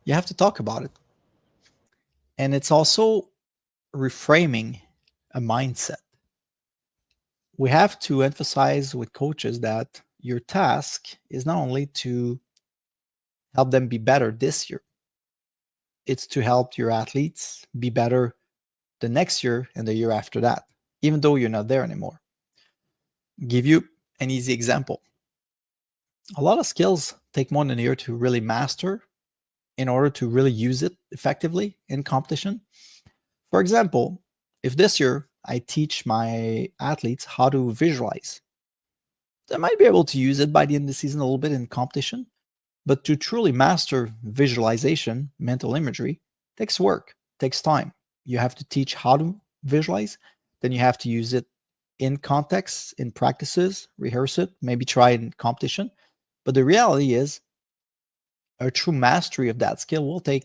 You have to talk about it. And it's also reframing a mindset. We have to emphasize with coaches that your task is not only to help them be better this year, it's to help your athletes be better the next year and the year after that, even though you're not there anymore. Give you an easy example. A lot of skills take more than a year to really master in order to really use it effectively in competition. For example, if this year I teach my athletes how to visualize, they might be able to use it by the end of the season a little bit in competition. But to truly master visualization, mental imagery, takes work, takes time. You have to teach how to visualize, then you have to use it in context, in practices, rehearse it, maybe try it in competition. But the reality is, a true mastery of that skill will take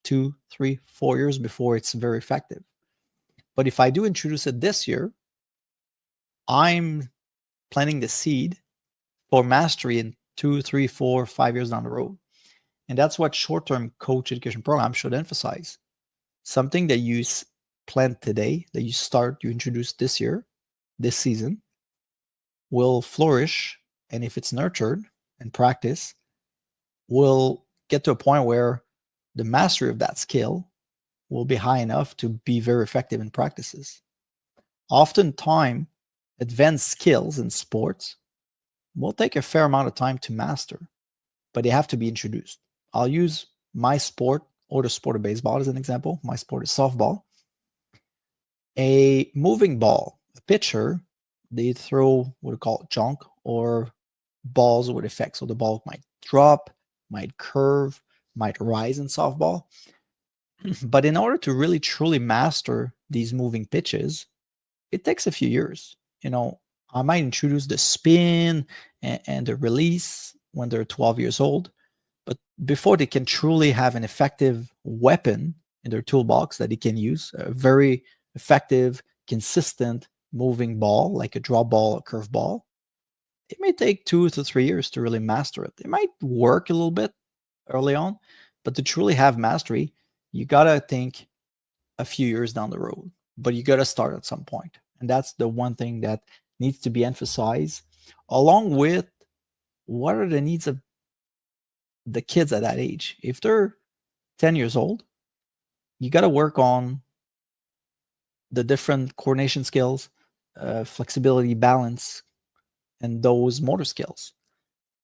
2, 3, 4 years before it's very effective. But if I do introduce it this year, I'm planting the seed for mastery in 2, 3, 4, 5 years down the road. And that's what short-term coach education programs should emphasize. Something that you plan today, that you introduce this year, this season, will flourish. And if it's nurtured and practice, will get to a point where the mastery of that skill will be high enough to be very effective in practices. Oftentimes, advanced skills in sports will take a fair amount of time to master, but they have to be introduced. I'll use my sport or the sport of baseball as an example. My sport is softball. A moving ball, a pitcher, they throw what we call junk or balls with effect. So the ball might drop, might curve, might rise in softball. But in order to really truly master these moving pitches, it takes a few years. I might introduce the spin and the release when they're 12 years old, but before they can truly have an effective weapon in their toolbox that they can use, a very effective, consistent moving ball, like a drop ball, a curve ball, it may take 2 to 3 years to really master it. It might work a little bit early on, but to truly have mastery, you got to think a few years down the road, but you got to start at some point. And that's the one thing that needs to be emphasized, along with what are the needs of the kids at that age. If they're 10 years old, you got to work on the different coordination skills, flexibility, balance, and those motor skills.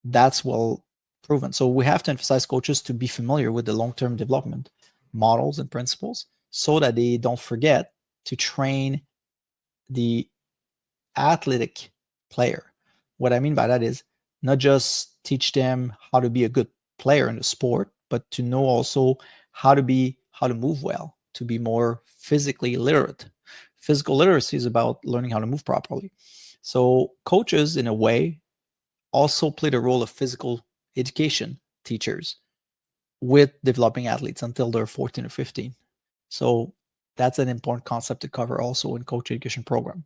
That's well proven. So we have to emphasize coaches to be familiar with the long-term development models and principles so that they don't forget to train the athletic player. What I mean by that is not just teach them how to be a good player in the sport, but to know also how to move well, to be more physically literate. Physical literacy is about learning how to move properly. So coaches, in a way, also play the role of physical education teachers with developing athletes until they're 14 or 15. So that's an important concept to cover also in coach education program.